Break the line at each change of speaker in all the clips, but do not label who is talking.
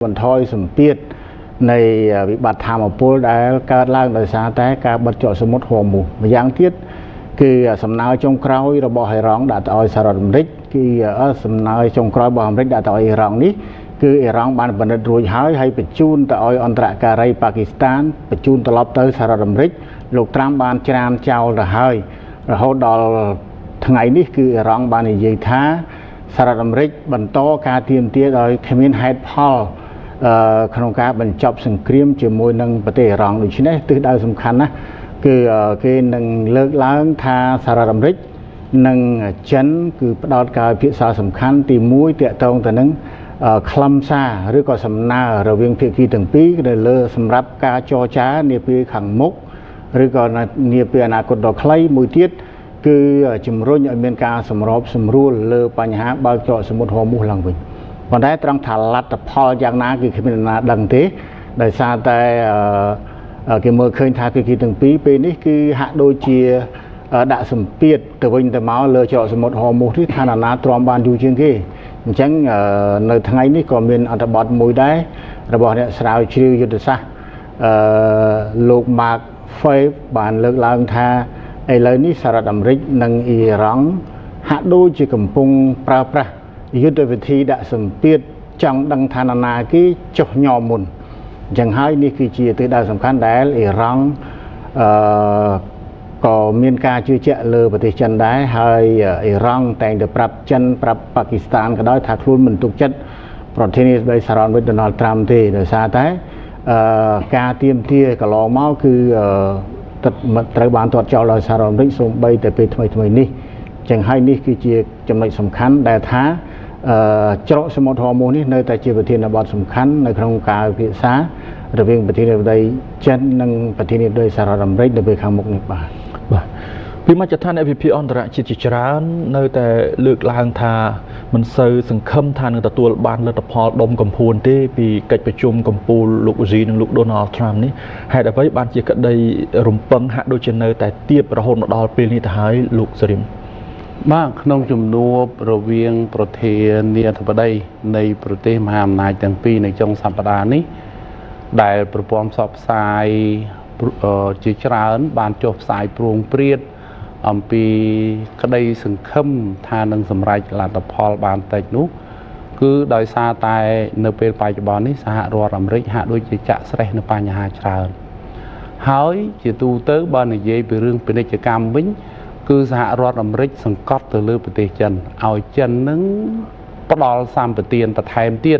บรรทอยสมเปียดในวิบัติธรรมอภูได้การล่างโดยสารแต่การบรรจุสมุดหัวหมู่อย่างที่คือสำนักจงครอยระบบให้ร้องดัดออยสารดมริกคือสำนักจงครอยบอมริกดัดออยร้องนี้คือร้องบานบรรดรวยหายให้ไปจูนแต่ออยอันตรการีปากีสถานไปจูนตลอดเตอร์สารดมริกลูกตรามบานจานเจ้าละหายเราดอลทั้งไงนี่คือร้องบานในท้าสารดมริกบรรโตการเตรียมเตี้ยโดยขมิ้นไฮพอลขนมการบรรจบสังเกตจมูกนังประเทศรองดูชิ้นนี้ตื่นได้สำคัญนะคือนังเลิกล้างทาสารดมริกนังชั้นคือประดอดการพิษาสำคัญตีมุ้ยเตะตรงแต่นังคลำซาหรือก็สำนาเราเวียงเพียกีถึงปีก็เลยเลือสำหรับการโจจ้าเนียปีขังมุกหรือก็เนียปีอนาคตดอกไคล้มวยเทียดคือจุ่มรุ่นอเมริกาสำรบสำรูเลือปัญหาบางโจสมุทรหัวมุหลังวิ่งวันได้ตรังถาลัดแต่พออย่างนั้นคือขึ้นมาดังเตะได้ซาแต่เกี่ยวกับเคยทายเพียกีถึงปีนี้คือหักโดยเชียด่าสมเปียดแต่วันแต่เมาเลือโจสมุทรหัวมุที่ฐานะตรอมบานอยู่เชียงกี้จังในทางนี้ก็มีอัตบอดมวยได้ระบบเนี่ยสาวชื่อยุทธศาสตร์ลูกมากไฟบานเลิกลางทาไอ้เลยนี่สารดำริกนังอีรังหักดูจีกำปุงปราประยุทธวิธีด่าสมเปียดจังดังธนานากีจกยอมุนจังให้นี่คือจีตัวด่าสำคัญได้อีรังก็มีการช่วยเจริญประเทศจันได้ให้อิหร่านแต่งเดือปรับจันปรับปากีสถานก็ได้ถ้าคลุ้นมันตุกจัดประเทศนี้โดยสารวัตรโดนัลด์ทรัมป์ที่โดยสารแต่การเตรียมเที่ยกับลองเมาคือตัดตรบานตัวเจ้าเราสารวัตรส่งใบแต่ไปทำไมนี่จังให้นี่คือจีจำเป็นสำคัญแต่ท้าเจาะสมุทรฮอร์โมนนี่ในแต่จีประเทศนบสำคัญในโครงการพิษาระเบียงประเทศใดจันนังประเทศโดยสารวัตรโดยไปข้ามมุกนิบา
พี่มาจากท่านเอพีพีอันตรายจิตจารานในแต่เลือกลางทามันเซอร์สังคมทานแต่ตัวบานและแต่พอดมกัมพูนที่ปีกิจประชุมกัมพูลูกจีนลูกโดนัลด์ทรัมป์นี่ให้แต่ไว้บานจีก็ได้รุมปังหักโดยเชนเนอร์แต่เทียบระหนดอลปีนี้ท้ายลูกสริม
มากน้องจุ่มนัวประเวียงประเทศเนียทบได้ในประเทศมหาอำนาจต่างปีในจงสัปดาห์นี้ได้ประปอมสอบสายจิตราอันบานจบสายปรุงเปรียดปีก็ได้สังคมทานังสำไรลาตพอลบานแต่นุคือโดยซาตายในเป็นปัจจุบันนี้สหรัฐอเมริกาโดยจะเสด็จในปัญหาชาญหายจิตูเตอร์บานในเย่เป็นเรื่องเป็นกิจกรรมวิ่งคือสหรัฐอเมริกาสังกัดตัวเลือกประเทศจันเอาจันนึงปลอดสามประเตียนแต่ไทยเตี้ย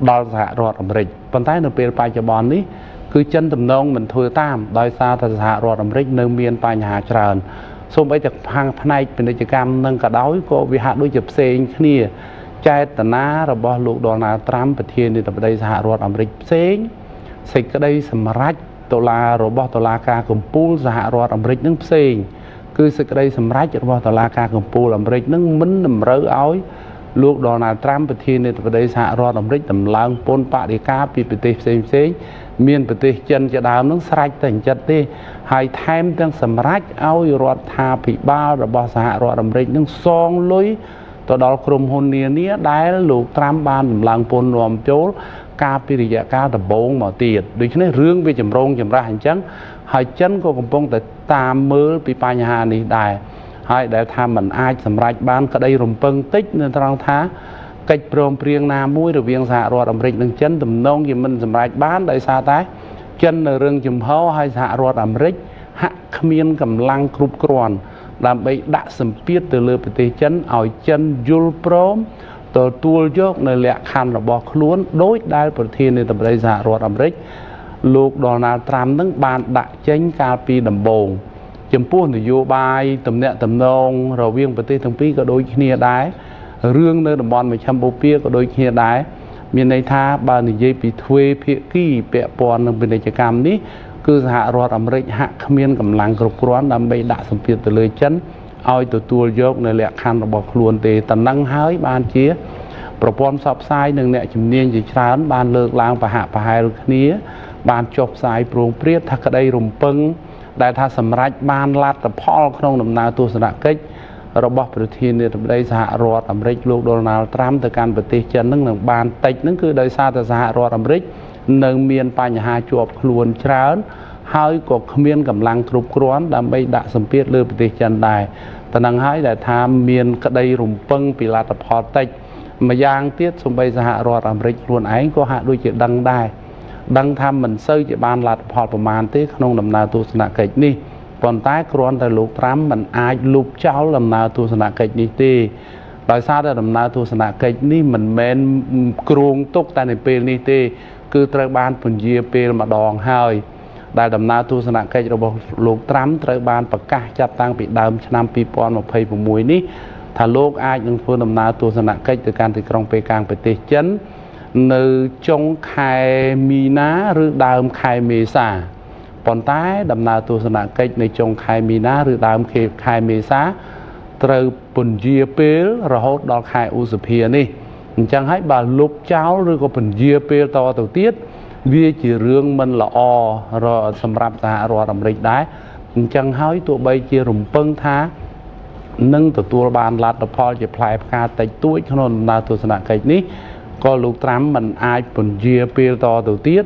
ดอลสหรัฐอเมริกาปัจจัยในเป็นปัจจุบันนี้คือจันตำนองมันทัวตามโดยซาตสหรัฐอเมริกาในเมียนปัญหาชาญส่งไปจากพังภายในเป็นกิจกรรมนั่งกระด้อยก็วิหารด้วยจับเซงนี่ใจแต่น้าเราบอกลูกโดนัลด์ทรัมป์ประเทศในประเทศสหรัฐอเมริกาเซงสิ่งก็ได้สมรัฐตัวลาเราบอกตัวลากากลุ่มปูสหรัฐอเมริกานั่งเซงคือสิ่งก็ได้สมรัฐเราบอกตัวลากากลุ่มปูอเมริกานั่งมันนำเรือเอาลูกโดนัลด์ทรัมป์ประเทศในประเทศสหรัฐอเมริกาตำลังปนปะดีกาปีประเทศเซงเมียนประเทศจันจะดาวนั่งสลายแต่งจัดที่หายไทม์ตั้งสมรัฐเอารัฐาพิบาลระบอบสหรัฐอเมริกานั่งซองลุยต่อดอลกรมฮุนเนียนี้ได้ลูกทรัมป์บานหลังปนรวมโจลกาปิริยากาตะโบงหมอตีดโดยเฉพาะเรื่องไปจำลองจำราหันจังหายจันก็กำปองแต่ตามมือปีปัญหานี้ได้หายได้ทำเหมือนไอสมรัฐบ้านก็ได้รวมเปิงติ๊กในตรางท้ากิจโปรมเปรียงนามุ้ยระเวียงสหรัฐอเมริกาหนึ่งจันตำนองยิ่งมันสมรัฐบ้านได้ซาตายจันในเรื่องจุ่มเฮาให้สหรัฐอเมริกาหักเมียนกำลังครุบกรอนดำไปดักสัมเปียตัวเลือประเทศจันเอาจันยุลพร้อมตัวโยกในแหลกคันระบอกล้วนโดยได้ประเทศในประเทศสหรัฐอเมริกาลูกโดนัลด์ทรัมป์นั้นบานดักเจงกาปีดำโบงจำพวกนโยบายตำแหน่งตำนองเราเวียงประเทศทั้งปีก็โดยเนียได้เรื่องในตำบลไม่ชัมโบเปียก็โดยเนียได้มีในท่าบานเยปีทเวเพียกี้เปะปอนเป็นกิจกรรมนี้คือสหรัฐอเมริกาหักเมียนกำลังกรุบกร้อนนำไปด่าสัมเพียตัวเลยจันเอาตัวโยกในแหลกคันระบอกคลวนเตะตันนั่งหายบานเชี่ยประปอมสอบสายหนึ่งเนี่ยจุดเนียนจีชานบานเลิกลางประหะประหายลูกนี้บานจบสายโปร่งเปรี้ยทักได้รุมปึงได้ท่าสำรัฐบานลัดแต่พ่อขนมน้ำนาตัวสระกิจ របស់ប្រធានាធិបតីសហរដ្ឋអាមេរិកលោក Donald Trump ទៅកាន់ប្រទេសចិននឹងបានតិចនឹងគឺដោយសារតែសហរដ្ឋអាមេរិកនៅមានបញ្ហាជាប់ខ្លួនច្រើនហើយក៏គ្មានកម្លាំងគ្រប់គ្រាន់ដើម្បីដាក់សម្ពាធលើប្រទេសចិនដែរតែនឹងហើយដែលថាមានក្តីរំពឹងពីលទ្ធផលតិចម្យ៉ាងទៀតសូម្បីសហរដ្ឋអាមេរិកខ្លួនឯងក៏ហាក់ដូចជាដឹងដែរដឹងថាមិនសូវជាបានលទ្ធផលប្រមាណទេក្នុងដំណើរទស្សនកិច្ចនេះប៉ុន្តែគ្រាន់តែលោកត្រាំមិនអាចលុបចោលដំណើរទស្សនកិច្ចនេះទេដោយសារតែដំណើរទស្សនកិច្ចនេះមិនមែនគ្រោងទុកតែនៅពេលនេះទេគឺត្រូវបានពន្យាពេលម្ដងហើយដែលដំណើរទស្សនកិច្ចរបស់លោកត្រាំត្រូវបានប្រកាសចាប់តាំងពីដើមឆ្នាំ2026នេះថាលោកអាចនឹងធ្វើដំណើរទស្សនកិច្ចទៅកាន់ទីក្រុងប៉េកាំងប្រទេសចិននៅចុងខែមីនាឬដើមខែមេសាប៉ុន្តែដំណើរទស្សនកិច្ចនៅចុងខែមីនាឬដើមខែមេសាត្រូវពន្យាពេលរហូតដល់ខែឧសភានេះអញ្ចឹងហើយបើលុបចោលឬក៏ពន្យាពេលតទៅទៀតវាជារឿងមិនល្អសម្រាប់សហរដ្ឋអាមេរិកដែរអញ្ចឹងហើយទោះបីជារំពឹងថានឹងទទួលបានលទ្ធផលជាផ្លែផ្កាតិចតួចក្នុងដំណើរទស្សនកិច្ចនេះក៏លោកត្រាំមិនអាចពន្យាពេលតទៅទៀត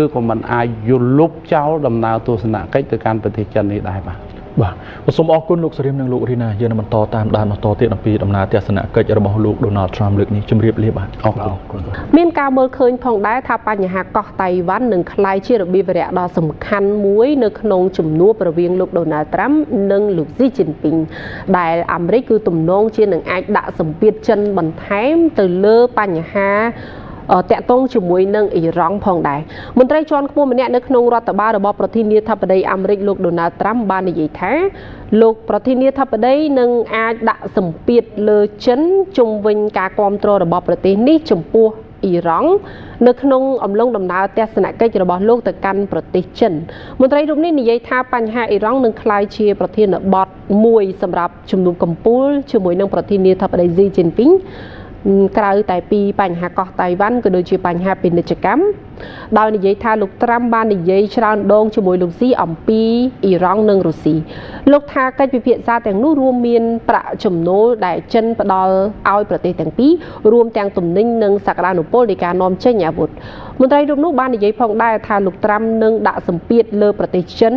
ឬក៏មិនអាចយល់លុបចោលដំណើរទស្សនកិច្ចទៅកាន់ប្រទេសចិននេះដែរបាទ
សូមអរគុណលោកសេរីមនិងលោករីណាយើងនឹងបន្តតាមដានបន្តទៀតអំពីដំណើរទស្សនកិច្ចរបស់លោក Donald Trump លើកនេះជម្រាបលាបាទអរគុណ
មានការមើលឃើញផងដែរថាបញ្ហាកោះតៃវ៉ាន់នឹងក្លាយជារបៀបវារៈដ៏សំខាន់មួយនៅក្នុងជំនួបរវាងលោក Donald Trump និងលោក Xi Jinping ដែលអាមេរិកគឺទំនងជានឹងអាចដាក់សម្ពាធចិនបន្ថែមទៅលើបញ្ហាតាក់ទងជាមួយនឹងអ៊ីរ៉ង់ផងដែរមន្ត្រីជាន់ខ្ពស់ម្នាក់នៅក្នុងរដ្ឋបាលរបស់ប្រធានាធិបតីអាមេរិកលោក Donald Trump បាននិយាយថាលោកប្រធានាធិបតីនឹងអាចដាក់សម្ពាធលើចិនជុំវិញការគ្រប់គ្រងរបស់ប្រទេសនេះចំពោះអ៊ីរ៉ង់នៅក្នុងអំឡុងដំណើរទស្សនកិច្ចរបស់លោកទៅកាន់ប្រទេសចិនមន្ត្រីរូបនេះនិយាយថាបញ្ហាអ៊ីរ៉ង់នឹងក្លាយជាប្រធានបទមួយសម្រាប់ជំនុំកំពូលជាមួយនឹងប្រធានាធិបតី Xi Jinpingក្រៅតែពីបញ្ហាកោះតៃវ៉ាន់ក៏ដូចជាបញ្ហាពាណិជ្ជកម្មដោយនិយាយថាលោកត្រាំបាននិយាយច្រើនដងជាមួយលោកស៊ីអំពីអ៊ីរ៉ង់និងរុស្ស៊ីលោកថាកិច្ចពិភាក្សាទាំងនោះរួមមានប្រាក់ចំណូលដែលចិនផ្ដល់ឲ្យប្រទេសទាំងពីររួមទាំងទំនិញនិងសក្តានុពលនៃការនាំចេញអាវុធមន្ត្រីរូបនោះបាននិយាយផងដែរថាលោកត្រាំនឹងដាក់សម្ពាធលើប្រទេសចិន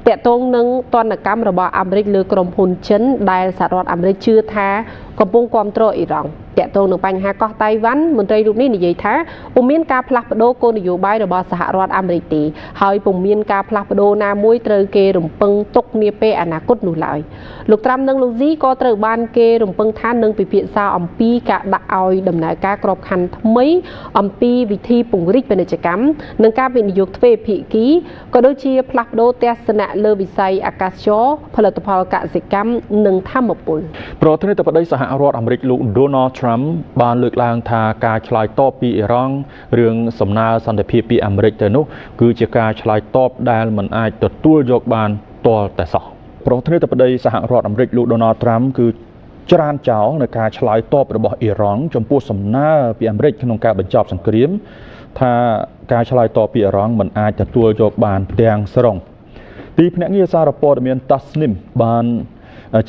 តាក់ទងនឹងទណ្ឌកម្មរបស់អាមេរិកលើក្រុមហ៊ុនចិនដែលសហរដ្ឋអាមេរិកជឿថាកំពុងគ្រប់គ្រងអ៊ីរ៉ង់តាក់ទងនឹងបញ្ហាកោះតៃវ៉ាន់មន្ត្រីរូបនេះនិយាយថាពុំមានការផ្លាស់ប្ដូរគោលនយោបាយរបស់សហរដ្ឋអាមេរិកទេហើយពុំមានការផ្លាស់ប្ដូរណាមួយត្រូវគេរំពឹងទុកនាពេលអនាគតនោះឡើយលោកត្រាំនិងលោកស៊ីក៏ត្រូវបានគេរំពឹងថានឹងពិភាក្សាអំពីការដាក់ឲ្យដំណើរការក្របខ័ណ្ឌថ្មីអំពីវិធីពង្រីកពាណិជ្ជកម្មនិងការវិនិយោគទ្វេភាគីក៏ដូចជាផ្លាស់ប្ដូរទស្សនៈលើវិស័យអាកាសចរណ៍ផលិតផលកសិកម្មនិងធម្មពល
ប្រធានាធិបតីសហរដ្ឋអាមេរិកលោក Donald Trump បានលើកឡើងថាការឆ្លើយតបពីអ៊ីរ៉ង់រឿងសំណើសន្តិភាពពីអាមេរិកទៅនោះគឺជាការឆ្លើយតបដែលមិនអាចទទួលយកបានទាល់តែសោះប្រធានាធិបតីសហរដ្ឋអាមេរិកលោក Donald Trump គឺច្រានចោលនៅការឆ្លើយតបរបស់អ៊ីរ៉ង់ចំពោះសំណើពីអាមេរិកក្នុងការបញ្ចប់សង្គ្រាមថាការឆ្លើយតបពីអ៊ីរ៉ង់មិនអាចទទួលយកបានទាំងស្រុងទីភ្នាក់ងារសារព័ត៌មាន Tasnim បាន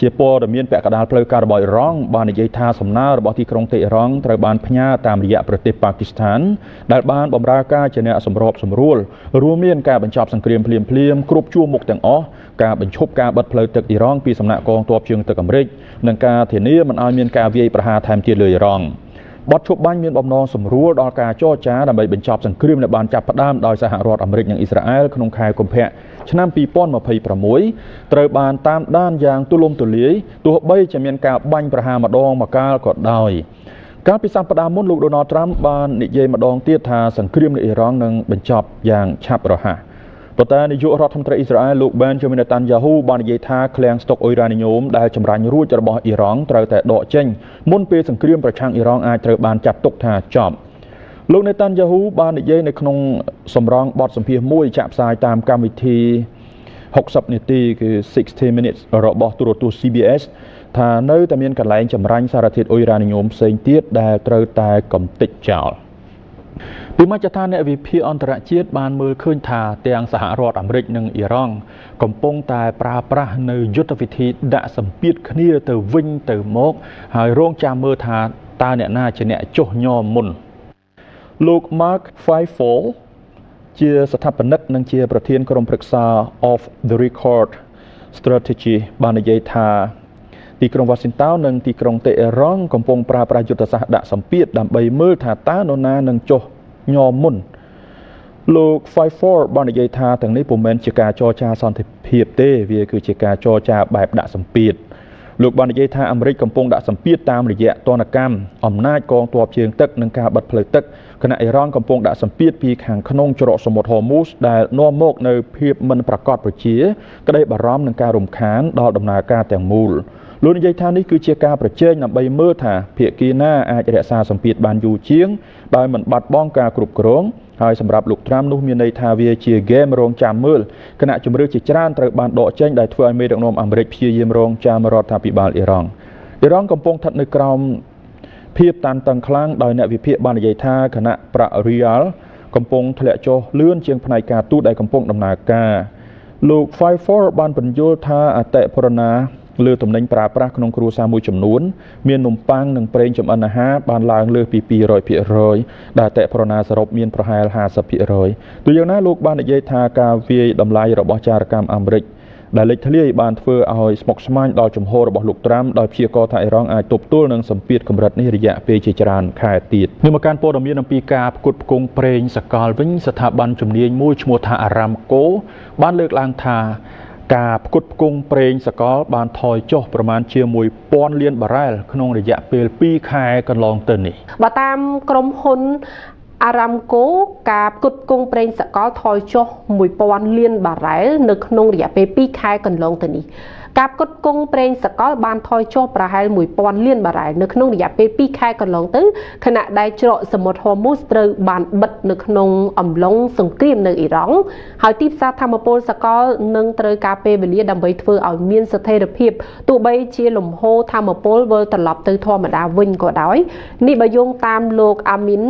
ជាព័ត៌មានពាក់កណ្ដាលផ្លូវការរបស់អ៊ីរ៉ង់បាននិយាយថាសំណើរបស់ទីក្រុងតេហ៍រ៉ង់ត្រូវបានផ្ញើតាមរយៈប្រទេសប៉ាគីស្ថានដែលបានបម្រើការជាអ្នកសម្របសម្រួលរួមមានការបញ្ចប់សង្គ្រាមភ្លាមគ្រប់ជួរមុខទាំងអស់ការបញ្ឈប់ការបិទផ្លូវទឹកអ៊ីរ៉ង់ពីសំណាក់កងទ័ពជើងទឹកអាមេរិកនិងការធានាមិនឲ្យមានការវាយប្រហារថែមទៀតលើអ៊ីរ៉ង់បទឈប់បាញ់មានបំណងសម្រួលដល់ការចរចាដើម្បីបញ្ចប់សង្គ្រាមដែលបានចាប់ផ្ដើមដោយសហរដ្ឋអាមេរិកនិងអ៊ីស្រាអែលក្នុងខែកុម្ភៈឆ្នាំ2026ត្រូវបានតាមដានយ៉ាងទូលំទូលាយទោះបីជាមានការបាញ់ប្រហារម្ដងម្កាលក៏ដោយកាលពីសប្តាហ៍មុនលោក Donald Trump បាននិយាយម្ដងទៀតថាសង្គ្រាមនៅអ៊ីរ៉ង់នឹងបញ្ចប់យ៉ាងឆាប់រហ័សប៉ុន្តែនាយករដ្ឋមន្ត្រីអ៊ីស្រាអែលលោក Benjamin Netanyahu បាននិយាយថាឃ្លាំងស្តុកអ៊ុយរ៉ានីញ៉ូមដែលចម្រាញ់រួចរបស់អ៊ីរ៉ង់ត្រូវតែដកចេញមុនពេលសង្គ្រាមប្រឆាំងអ៊ីរ៉ង់អាចត្រូវបានចាត់ទុកថាចប់លោក Netanyahu បាននិយាយនៅក្នុងសម្រងបទសម្ភាសន៍មួយចាក់ផ្សាយតាមកម្មវិធី60នាទីគឺ60 minutes របស់ទូរទស្សន៍ CBS ថានៅតែមានកន្លែងចម្រាញ់សារធាតុអ៊ុយរ៉ានីញ៉ូមផ្សេងទៀតដែលត្រូវតែកំទេចចោល ពីមជ្ឈដ្ឋានអ្នកវិភាគអន្តរជាតិបានមើលឃើញថាទាំងសហរដ្ឋអាមេរិកនិងអ៊ីរ៉ង់កំពុងតែប្រើប្រាស់នៅយុទ្ធវិធីដាក់សម្ពាធគ្នាទៅវិញទៅមកហើយរងចាំមើលថាតើអ្នកណាជាអ្នកចុះញ័រមុនលោក Mark Feifel ជាស្ថាបនិកនិងជាប្រធានក្រុមប្រឹក្សា Off the Record Strategy បាននិយាយថាទីក្រុង Washington និងទីក្រុងតេហេរ៉ង់កំពុងប្រើប្រាស់យុទ្ធសាស្ត្រដាក់សម្ពាធដើម្បីមើលថាតើនរណានឹងចុះញ័រមុនលោក Feifel បាននិយាយថាទាំងនេះពុំមែនជាការចរចាសន្តិភាពទេវាគឺជាការចរចាបែបដាក់សម្ពាធលោកបាននិយាយថាអាមេរិកកំពុងដាក់សម្ពាធតាមរយៈទណ្ឌកម្មអំណាចកងទ័ពជើងទឹកនិងការបិទផ្លូវទឹកខណៈអ៊ីរ៉ង់កំពុងដាក់សម្ពាធពីខាងក្នុងច្រកសមុទ្រហូមូសដែលនាំមកនៅភាពមិនប្រកបប្រជាក្តីបារម្ភនឹងការរំខានដល់ដំណើរការទាំងមូលលោកនិយាយថានេះគឺជាការប្រជែងដើម្បីមើលថាភាគីណាអាចរក្សាសម្ពាធបានយូរជាងដោយមិនបាត់បង់ការគ្រប់គ្រងហើយសម្រាប់លោកត្រាំនោះមានន័យថាវាជាហ្គេមរងចាំមើលគណៈជំរឿជាច្រើនត្រូវបានដកចេញដែលធ្វើឲ្យមេដឹកនាំអាមេរិកព្យាយាមរងចាំរដ្ឋាភិបាលអ៊ីរ៉ង់កំពុងស្ថិតនៅក្រោមភាពតានតឹងខ្លាំងដោយអ្នកវិភាគបាននិយាយថាគណៈប្រាក់រៀលកំពុងធ្លាក់ចុះលឿនជាងផ្នែកការទូតដែលកំពុងដំណើរការលោក Feifel បានបញ្យល់ថាអតិផរណាលើទំនិញប្រើប្រាស់ក្នុងគ្រួសារមួយចំនួនមាននំប៉័ងនិងប្រេងចម្អិនអាហារបានឡើងលើសពី 200% ដែលអតិផរណាសរុបមានប្រហែល 50% ទូយ៉ាងណាលោកបាននិយាយថាការវាយតម្លៃរបស់ចារកម្មអាមេរិកដែលលេចធ្លាយបានធ្វើឲ្យស្មុគស្មាញដល់ជំហររបស់លោកត្រាំដោយព្យាករណ៍ថាអ៊ីរ៉ង់អាចទប់ទល់នឹងសម្ពាធកម្រិតនេះរយៈពេលជាច្រើនខែទៀតនេះមកកាន់ព័ត៌មានអំពីការផ្គត់ផ្គង់ប្រេងសកលវិញស្ថាប័នជំនាញមួយឈ្មោះថា Aramco បានលើកឡើងថាការផ្គត់ផ្គង់ប្រេងសកលបានថយចុះប្រមាណជា 1000 លានបារ៉ែលក្នុងរយៈពេល 2 ខែកន្លងទៅនេះ
បើតាមក្រុមហ៊ុន Aramco ការផ្គត់ផ្គង់ប្រេងសកលថយចុះ 1000 លានបារ៉ែលនៅក្នុងរយៈពេល 2 ខែកន្លងទៅនេះការផ្គត់ផ្គង់ប្រេងសកលបានថយចុះប្រហែល 1000 លានបារ៉ែលនៅក្នុងរយៈពេល 2 ខែកន្លងទៅខណៈដែលច្រកសមុទ្រហូមូសត្រូវបានបិទនៅក្នុងអំឡុងសង្គ្រាមនៅអ៊ីរ៉ង់ហើយទីផ្សារថាមពលសកលនឹងត្រូវការពេលវេលាដើម្បីធ្វើឲ្យមានស្ថិរភាពទោះបីជាលំហូរថាមពលវិលត្រឡប់ទៅធម្មតាវិញក៏ដោយនេះបើយោងតាមលោក Amin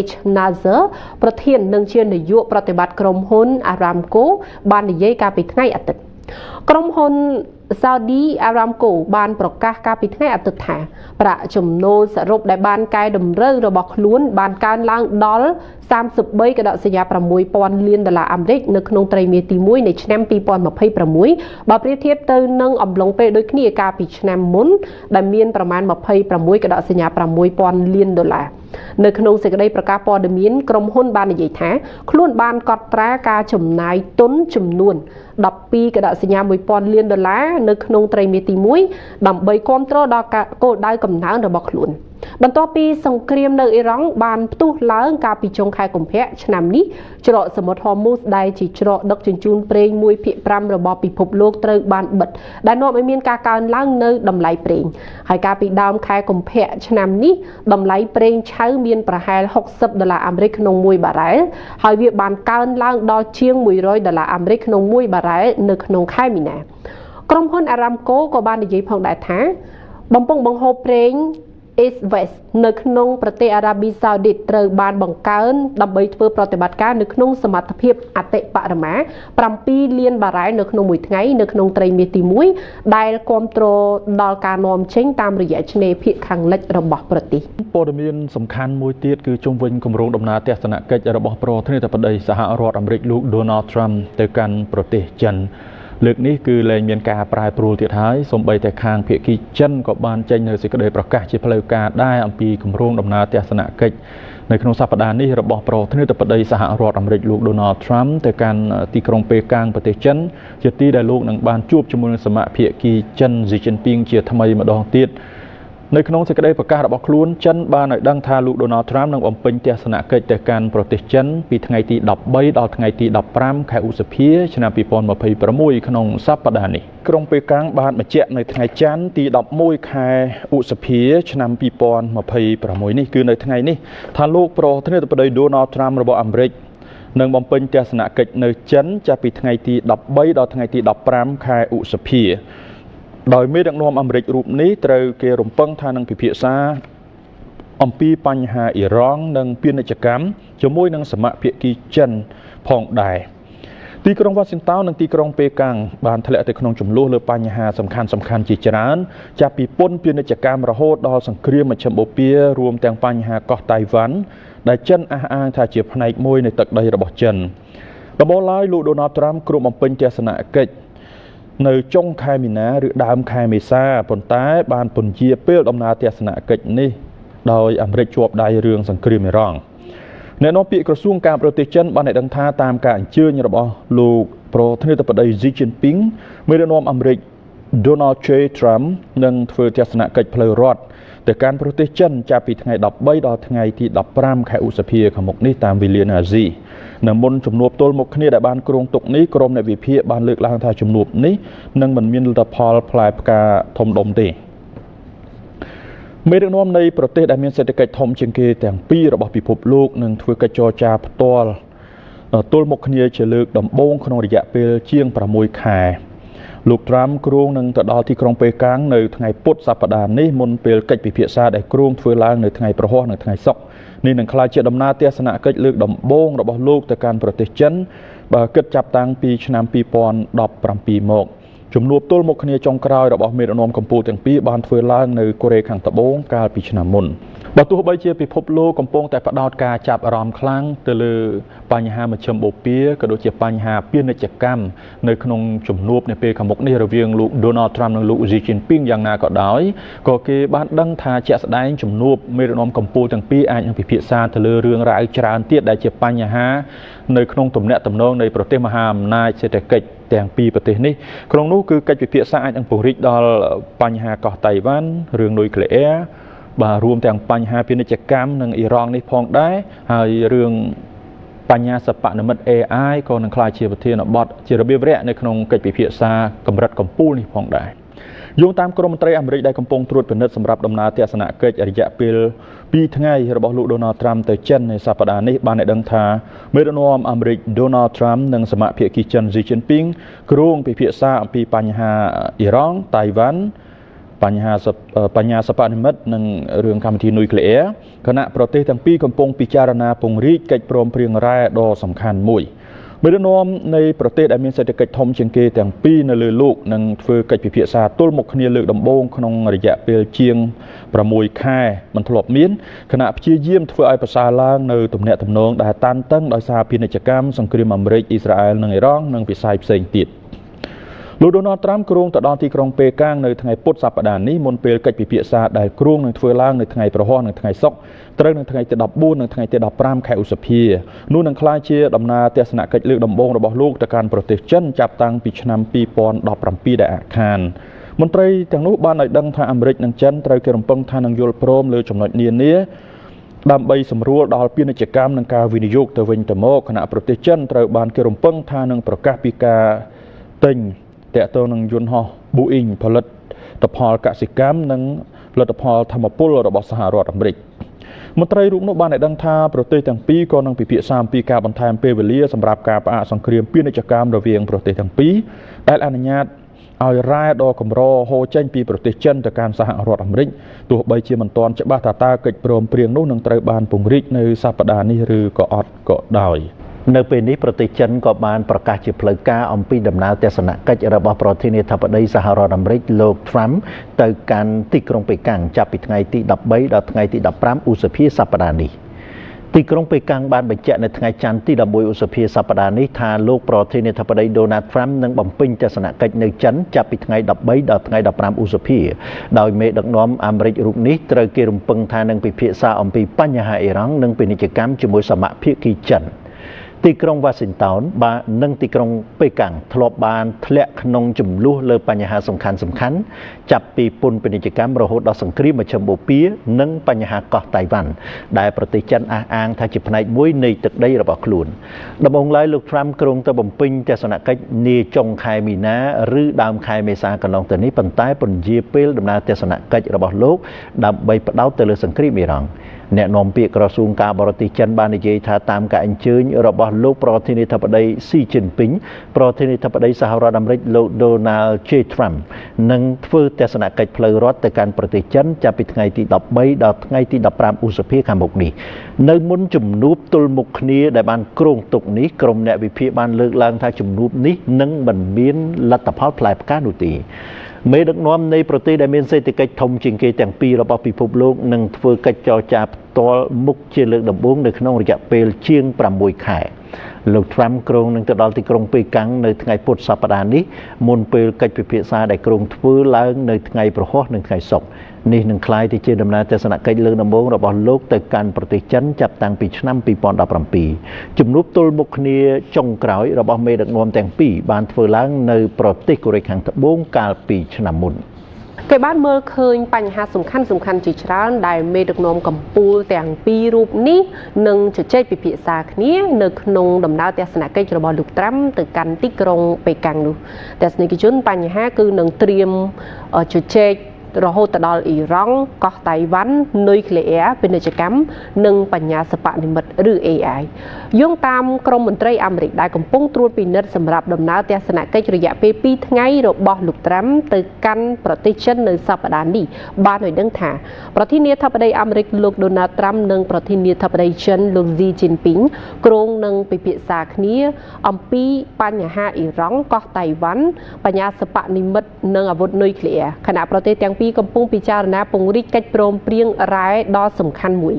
H. Nazar ប្រធាននិងជានាយកប្រតិបត្តិក្រុមហ៊ុន Aramco បាននិយាយកាលពីថ្ងៃអាទិត្យក្រុមហ៊ុន Saudi Aramco បានប្រកាសកាលពីថ្ងៃអាទិត្យថាប្រាក់ចំណូលសរុបដែលបានកែតម្រូវរបស់ខ្លួនបានកើនឡើងដល់ 33.6 លានដុល្លារអាមេរិកនៅក្នុងត្រីមាសទី1នៃឆ្នាំ 2026 បើប្រៀបធៀបទៅនឹងអំឡុងពេលដូចគ្នាកាលពីឆ្នាំមុនដែលមានប្រមាណ 26.6 លានដុល្លារនៅក្នុងសេចក្តីប្រកាសព័ត៌មានក្រុមហ៊ុនបាននិយាយថាខ្លួនបានកត់ត្រាការចំណាយទុនចំនួន 12.1 លានដុល្លារនៅក្នុងត្រីមាសទី1ដើម្បីគាំទ្រដល់គោលដៅកំណើនរបស់ខ្លួនបន្ទាប់ពីសង្គ្រាមនៅអ៊ីរ៉ង់បានផ្ទុះឡើងកាលពីចុងខែកុម្ភៈឆ្នាំនេះច្រកសមុទ្រហូមូសដែលជាច្រកដឹកជញ្ជូនប្រេង 1/5 របស់ពិភពលោកត្រូវបានបិទដែលនាំឲ្យមានការកើនឡើងនៅតម្លៃប្រេងហើយកាលពីដើមខែកុម្ភៈឆ្នាំនេះតម្លៃប្រេងឆៅមានប្រហែល $60 អាមេរិកក្នុង1បារ៉ែលហើយវាបានកើនឡើងដល់ជាង $100 អាមេរិកក្នុង1បារ៉ែលនៅក្នុងខែមីនាក្រុមហ៊ុន Aramco ក៏បាននិយាយផងដែរថាបំពង់បង្ហូរប្រេងEast West នៅក្នុងប្រទេសអារ៉ាប៊ីសាអូឌីតត្រូវបានបង្កើនដើម្បីធ្វើប្រតិបត្តិការនៅក្នុងសមត្ថភាពអតិបរមា 7 លានបារ៉ែលនៅក្នុងមួយថ្ងៃនៅក្នុងត្រីមាសទី1ដែលគ្រប់គ្រងដល់ការនាំចេញតាមរយៈឆ្នេរភាគខាងលិចរបស់ប្រទេស
ព័ត៌មានសំខាន់មួយទៀតគឺជុំវិញគម្រោងដំណើរទស្សនកិច្ចរបស់ប្រធានាធិបតីសហរដ្ឋអាមេរិកលោក Donald Trump ទៅកាន់ប្រទេសចិនលើកនេះគឺលែងមានការប្រែប្រួលទៀតហើយសូម្បីតែខាងភាគីចិនក៏បានចេញនូវសេចក្តីប្រកាសជាផ្លូវការដែរអំពីគម្រោងដំណើរទស្សនកិច្ចនៅក្នុងសប្តាហ៍នេះរបស់ប្រធានាធិបតីសហរដ្ឋអាមេរិកលោក Donald Trump ទៅកាន់ទីក្រុងប៉េកាំងប្រទេសចិនជាទីដែលលោកនឹងបានជួបជាមួយនឹងសមាភាគីចិន Xi Jinping ជាថ្មីម្ដងទៀតនៅក្នុងសេចក្តីប្រកាសរបស់ខ្លួនចិនបានឲ្យដឹងថាលោក Donald Trump នឹងបំពេញទស្សនកិច្ចទៅកាន់ប្រទេសចិនពីថ្ងៃទី13ដល់ថ្ងៃទី15ខែឧសភាឆ្នាំ2026ក្នុងសប្តាហ៍នេះក្រុងប៉េកាំងបានបញ្ជាក់នៅថ្ងៃច័ន្ទទី11ខែឧសភាឆ្នាំ2026នេះគឺនៅថ្ងៃនេះថាលោកប្រធានាធិបតី Donald Trump របស់អាមេរិកនឹងបំពេញទស្សនកិច្ចនៅចិនចាប់ពីថ្ងៃទី13ដល់ថ្ងៃទី15ខែឧសភាដោយមេដឹកនាំអាមេរិករូបនេះត្រូវគេរំពឹងថានឹងពិភាក្សាអំពីបញ្ហាអ៊ីរ៉ង់និងពាណិជ្ជកម្ម ជាមួយនឹងសមាភាគីចិនផងដែរទីក្រុងវ៉ាស៊ីនតោននិងទីក្រុងប៉េកាំងបានធ្លាក់ទៅក្នុងចំនួនលើបញ្ហាសំខាន់ជាច្រើនចាប់ពីពន្ធពាណិជ្ជកម្មរហូតដល់សង្គ្រាមមជ្ឈិមបូព៌ារួមទាំងបញ្ហាកោះតៃវ៉ាន់ដែលចិនអះអាងថាជាផ្នែកមួយនៃទឹកដីរបស់ចិនដំបូងឡើយលោក Donald Trump គ្រងបំពេញទស្សនកិច្ចនៅចុងខែមីនាឬដើមខែមេសាប៉ុន្តែបានពន្យាពេលដំណើរទស្សនកិច្ចនេះដោយអាមេរិកជាប់ដៃរឿងសង្គ្រាមអ៊ីរ៉ង់អ្នកនាំពាក្យក្រសួងការបរទេសចិនបានឲ្យដឹងថាតាមការអញ្ជើញរបស់លោកប្រធានាធិបតី Xi Jinping មេដឹកនាំអាមេរិក Donald J. Trump នឹងធ្វើទស្សនកិច្ចផ្លូវរដ្ឋទៅកាន់ប្រទេសចិនចាប់ពីថ្ងៃ13ដល់ថ្ងៃទី15ខែឧសភាខាងមុខនេះតាមវេលាអាស៊ីនៅមុនជំនួបទល់មុខគ្នាដែលបានគ្រោងទុកនេះក្រុមអ្នកវិភាគបានលើកឡើងថាជំនួបនេះនឹងមិនមានលទ្ធផលផ្លែផ្កាធំដុំទេមេដឹកនាំនៃប្រទេសដែលមានសេដ្ឋកិច្ចធំជាងគេទាំងពីររបស់ពិភពលោកនឹងធ្វើកិច្ចចរចាផ្ទាល់ទល់មុខគ្នាជាលើកដំបូងក្នុងរយៈពេលជាង6ខែលោក Trump គ្រោងនឹងទៅដល់ទីក្រុងប៉េកាំងនៅថ្ងៃពុធសប្តាហ៍នេះមុនពេលកិច្ចពិភាក្សាដែលគ្រោងធ្វើឡើងនៅថ្ងៃប្រហ័សនិងថ្ងៃសុក្រនេះនឹងក្លាយជាដំណើរទស្សនកិច្ចលើកដំបូងរបស់លោកទៅកាន់ប្រទេសចិនបើគិតចាប់តាំងពីឆ្នាំ2017មកជំនួបទល់មុខគ្នាចុងក្រោយរបស់មេដឹកនាំកម្ពុជាទាំងពីរបានធ្វើឡើងនៅកូរ៉េខាងត្បូងកាលពីឆ្នាំមុនបើទោះបីជាពិភពលោកកំពុងតែផ្ដោតការចាប់អារម្មណ៍ខ្លាំងទៅលើបញ្ហាមជ្ឈិមបូព៌ាក៏ដូចជាបញ្ហាពាណិជ្ជកម្មនៅក្នុងជំនួបនៅពេលខាងមុខនេះរវាងលោក Donald Trump និងលោក Xi Jinping យ៉ាងណាក៏ដោយក៏គេបានដឹងថាជាក់ស្ដែងជំនួបមេដឹកនាំកម្ពុជាទាំងពីរអាចនឹងពិភាក្សាទៅលើរឿងរ៉ាវច្រើនទៀតដែលជាបញ្ហានៅក្នុងទំនាក់ទំនងនៃប្រទេសមហាអំណាចសេដ្ឋកិច្ចទាំងពីរប្រទេសនេះក្នុងនោះគឺកិច្ចពិភាក្សាអាចនឹងពង្រីកដល់បញ្ហាកោះតៃវ៉ាន់រឿងនុយក្លេអ៊ែរបាទរួមទាំងបញ្ហាពាណិជ្ជកម្មនិងអ៊ីរ៉ង់នេះផងដែរហើយរឿងបញ្ញាសិប្បនិម្មិត AI ក៏នឹងក្លាយជាប្រធានបទជារបៀបរយៈនៅក្នុងកិច្ចពិភាក្សាកម្រិតកំពូលនេះផងដែរយោងតាមក្រមមន្ត្រីអាមេរិកដែលកំពុងត្រួតពិនិត្យសម្រាប់ដំណើរទស្សនកិច្ចរយៈពេល2ថ្ងៃរបស់លោក Donald Trump ទៅចិននៅសប្តាហ៍នេះបានឲ្យដឹងថាមេដឹកនាំអាមេរិក Donald Trump និងសមាភាគីចិន Xi Jinping គ្រោងពិភាក្សាអំពីបញ្ហាអ៊ីរ៉ង់តៃវ៉ាន់បញ្ហាសិប្បនិម្មិតនិងរឿងកម្មវិធីនុយក្លេអ៊ែរគណៈប្រទេសទាំងពីរកំពុងពិចារណាពង្រីកកិច្ចព្រមព្រៀងរ៉ែដ៏សំខាន់មួយមេដឹកនាំនៃប្រទេសដែលមានសេដ្ឋកិច្ចធំជាងគេទាំងពីរនៅលើលោកនឹងធ្វើកិច្ចពិភាក្សាទល់មុខគ្នាលើកដំបូងក្នុងរយៈពេលជាង6ខែមិនធ្លាប់មានគណៈព្យាយាមធ្វើឲ្យប្រសើរឡើងនៅទំនាក់ទំនងដែលតានតឹងដោយសារពាណិជ្ជកម្មសង្គ្រាមអាមេរិកអ៊ីស្រាអែលនិងអ៊ីរ៉ង់និងវិស័យផ្សេងទៀតលោក Donald Trump គ្រោងទៅដល់ទីក្រុងប៉េកាំងនៅថ្ងៃពុធសប្តាហ៍នេះមុនពេលកិច្ចពិភាក្សាដែលគ្រោងនឹងធ្វើឡើងនៅថ្ងៃប្រហ័សនិងថ្ងៃសុក្រត្រូវនៅថ្ងៃទី14និងថ្ងៃទី15ខែឧសភានោះនឹងក្លាយជាដំណើរទស្សនកិច្ចលើកដំបូងរបស់លោកទៅកាន់ប្រទេសចិនចាប់តាំងពីឆ្នាំ2017ដែលអាក់ខានមន្ត្រីទាំងនោះបានឲ្យដឹងថាអាមេរិកនិងចិនត្រូវគេរំពឹងថានឹងយល់ព្រមលើចំណុចនានាដើម្បីសម្រួលដល់ពាណិជ្ជកម្មនិងការវិនិយោគទៅវិញទៅមកគណៈប្រទេសចិនត្រូវបានគេរំពឹងថានឹងប្រកាសពីការទិញតកតងនឹងយន្តហោះ Boeing ផលិតផលកសិកម្មនិងផលិតផលធម្មពលរបស់សហរដ្ឋអាមេរិកមន្ត្រីរូបនោះបានឲ្យដឹងថាប្រទេសទាំងពីរក៏នឹងពិភាក្សាអំពីការបន្ថែមពេលវេលាសម្រាប់ការផ្អាកសង្គ្រាមពាណិជ្ជកម្មរវាងប្រទេសទាំងពីរដែលអនុញ្ញាតឲ្យរ៉ែដ៏កម្រហូរចេញពីប្រទេសចិនទៅកាន់សហរដ្ឋអាមេរិកទោះបីជាមិនទាន់ច្បាស់ថាតើកិច្ចព្រមព្រៀងនោះនឹងត្រូវបានពង្រីកនៅសប្តាហ៍នេះឬក៏អត់ក៏ដោយ
នៅពេលនេះប្រទេសចិនក៏បានប្រកាសជាផ្លូវការអំពីដំណើរទស្សនកិច្ចរបស់ប្រធានាធិបតីសហរដ្ឋអាមេរិកលោក Trump ទៅកាន់ទីក្រុងប៉េកាំងចាប់ពីថ្ងៃទី13ដល់ថ្ងៃទី15ឧសភាសប្តាហ៍នេះទីក្រុងប៉េកាំងបានបញ្ជាក់នៅថ្ងៃច័ន្ទទី11ឧសភាសប្តាហ៍នេះថាលោកប្រធានាធិបតី Donald Trump នឹងបំពេញទស្សនកិច្ចនៅចិនចាប់ពីថ្ងៃ13ដល់ថ្ងៃ15ឧសភាដោយមេដឹកនាំអាមេរិករូបនេះត្រូវគេរំពឹងថានឹងពិភាក្សាអំពីបញ្ហាអ៊ីរ៉ង់និងពាណិជ្ជកម្មជាមួយសមាភាគីចិនទីក្រុងវ៉ាស៊ីនតោនបាទនិងទីក្រុងប៉េកាំងធ្លាប់បានធ្លាក់ក្នុងចំនួនលើបញ្ហាសំខាន់ចាប់ពីពន្ធពាណិជ្ជកម្មរហូតដល់សង្គ្រាមមជ្ឈិមបូព៌ានិងបញ្ហាកោះតៃវ៉ាន់ដែលប្រទេសចិនអះអាងថាជាផ្នែកមួយនៃទឹកដីរបស់ខ្លួនដំបូងឡើយលោក Trump គ្រោងទៅបំពេញទស្សនកិច្ចនាចុងខែមីនាឬដើមខែមេសាកន្លងទៅនេះប៉ុន្តែពន្យាពេលដំណើរទស្សនកិច្ចរបស់លោកដើម្បីផ្ដោតទៅលើសង្គ្រាមអ៊ីរ៉ង់ អ្នកនាំពាក្យក្រសួងការបរទេសចិនបាននិយាយថាតាមការអញ្ជើញរបស់លោកប្រធានាធិបតីស៊ីជីនពីងប្រធានាធិបតីសហរដ្ឋអាមេរិកលោក Donald J. Trump នឹងធ្វើទស្សនកិច្ចផ្លូវរដ្ឋទៅកាន់ប្រទេសចិនចាប់ពីថ្ងៃទី13ដល់ថ្ងៃទី15ឧសភាខាងមុខនេះនៅមុនជំនួបទល់មុខគ្នាដែលបានគ្រោងទុកនេះក្រុមអ្នកវិភាគបានលើកឡើងថាជំនួបនេះនឹងមិនមានលទ្ធផលផ្លែផ្កានោះទេមេដឹកនាំនៃប្រទេសដែលមានសេដ្ឋកិច្ចធំជាងគេទាំងពីររបស់ពិភពលោកនឹងធ្វើកិច្ចចរចាផ្ទាល់មុខជាលើកដំបូងនៅក្នុងរយៈពេលជាង6ខែលោក Trump គ្រោងនឹងទៅដល់ទីក្រុងប៉េកាំងនៅថ្ងៃពុធសប្តាហ៍នេះមុនពេលកិច្ចពិភាក្សាដែលគ្រោងធ្វើឡើងនៅថ្ងៃប្រហ័សនិងថ្ងៃសុក្រនេះនឹងក្លាយទៅជាដំណើរទស្សនកិច្ចលើកដំបូងរបស់លោកទៅកាន់ប្រទេសចិនចាប់តាំងពីឆ្នាំ2017ជំនួបទល់មុខគ្នាចុងក្រោយរបស់មេដឹកនាំទាំងពីរបានធ្វើឡើងនៅប្រទេសកូរ៉េខាងត្បូងកាលពីឆ្នាំមុន
គេបានមើលឃើញបញ្ហាសំខាន់ជាច្រើនដែលមេដឹកនាំកម្ពុជាទាំងពីររូបនេះនឹងជជែកពិភាក្សាគ្នានៅក្នុងដំណើរទស្សនកិច្ចរបស់លោកត្រាំទៅកាន់ទីក្រុងប៉េកាំងនោះទស្សនិកជនបញ្ហាគឺនឹងត្រៀមជជែករហូតទៅដល់អ៊ីរ៉ង់កោះតៃវ៉ាន់នុយក្លេអ៊ែរពាណិជ្ជកម្មនិងបញ្ញាសិប្បនិម្មិតឬ AI យោងតាមក្រមមន្ត្រីអាមេរិកដែលកំពុងត្រួតពិនិត្យសម្រាប់ដំណើរទស្សនកិច្ចរយៈពេល2ថ្ងៃរបស់លោកត្រាំទៅកាន់ប្រទេសចិននៅសប្តាហ៍នេះបានឲ្យដឹងថាប្រធានាធិបតីអាមេរិកលោក Donald Trump និងប្រធានាធិបតីចិនលោក Xi Jinping គ្រោងនឹងពិភាក្សាគ្នាអំពីបញ្ហាអ៊ីរ៉ង់កោះតៃវ៉ាន់បញ្ញាសិប្បនិម្មិតនិងអាវុធនុយក្លេអ៊ែរខណៈប្រទេសទាំងពីរកំពុងពិចារណាពង្រីកកិច្ចព្រមព្រៀងរ៉ែដ៏សំខាន់មួយ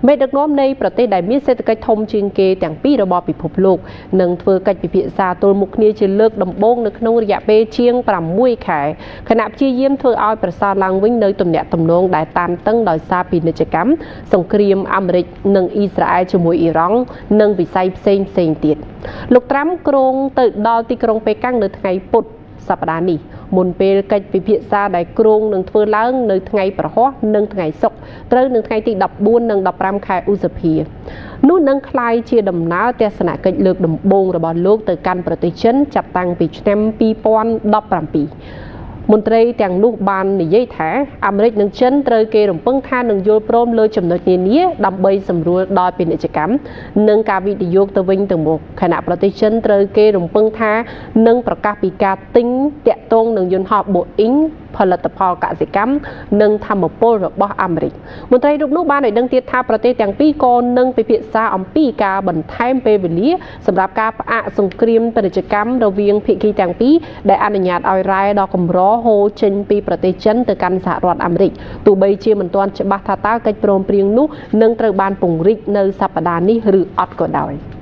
មេដឹកនាំនៃប្រទេសដែលមានសេដ្ឋកិច្ចធំជាងគេទាំងពីររបស់ពិភពលោកនឹងធ្វើកិច្ចពិភាក្សាទល់មុខគ្នាជាលើកដំបូងនៅក្នុងរយៈពេលជាង6ខែខណៈព្យាយាមធ្វើឲ្យប្រសើរឡើងវិញនៅទំនាក់ទំនងដែលតានតឹងដោយសារពាណិជ្ជកម្មសង្គ្រាមអាមេរិកនិងអ៊ីស្រាអែលជាមួយអ៊ីរ៉ង់និងវិស័យផ្សេងទៀតលោកត្រាំគ្រោងទៅដល់ទីក្រុងប៉េកាំងនៅថ្ងៃពុធសប្តាហ៍នេះមុនពេលកិច្ចពិភាក្សាដែលគ្រោងនឹងធ្វើឡើងនៅថ្ងៃប្រហ័សនិងថ្ងៃសុក្រត្រូវនឹងថ្ងៃទី14និង15ខែឧសភានោះនឹងក្លាយជាដំណើរទស្សនកិច្ចលើកដំបូងរបស់លោកទៅកាន់ប្រទេសចិនចាប់តាំងពីឆ្នាំ2017មន្ត្រីទាំងនោះបាននិយាយថាអាមេរិកនិងចិនត្រូវគេរំពឹងថានឹងយល់ព្រមលើចំណុចនានាដើម្បីសម្រួលដល់ពាណិជ្ជកម្មនិងការវិនិយោគទៅវិញទៅមកខណៈប្រទេសចិនត្រូវគេរំពឹងថានឹងប្រកាសពីការទិញតាក់ទងនឹងយន្តហោះ Boeing ផលិតផលកសិកម្មនិងធម្មពលរបស់អាមេរិកមន្ត្រីរូបនោះបានឲ្យដឹងទៀតថាប្រទេសទាំងពីរក៏នឹងពិភាក្សាអំពីការបន្ថែមពេលវេលាសម្រាប់ការផ្អាកសង្គ្រាមពាណិជ្ជកម្មរវាងភាគីទាំងពីរដែលអនុញ្ញាតឲ្យរ៉ែដ៏កម្រហូរចេញពីប្រទេសចិនទៅកាន់សហរដ្ឋអាមេរិកទោះបីជាមិនទាន់ច្បាស់ថាតើកិច្ចព្រមព្រៀងនោះនឹងត្រូវបានពង្រីកនៅសប្តាហ៍នេះឬអត់ក៏ដោយ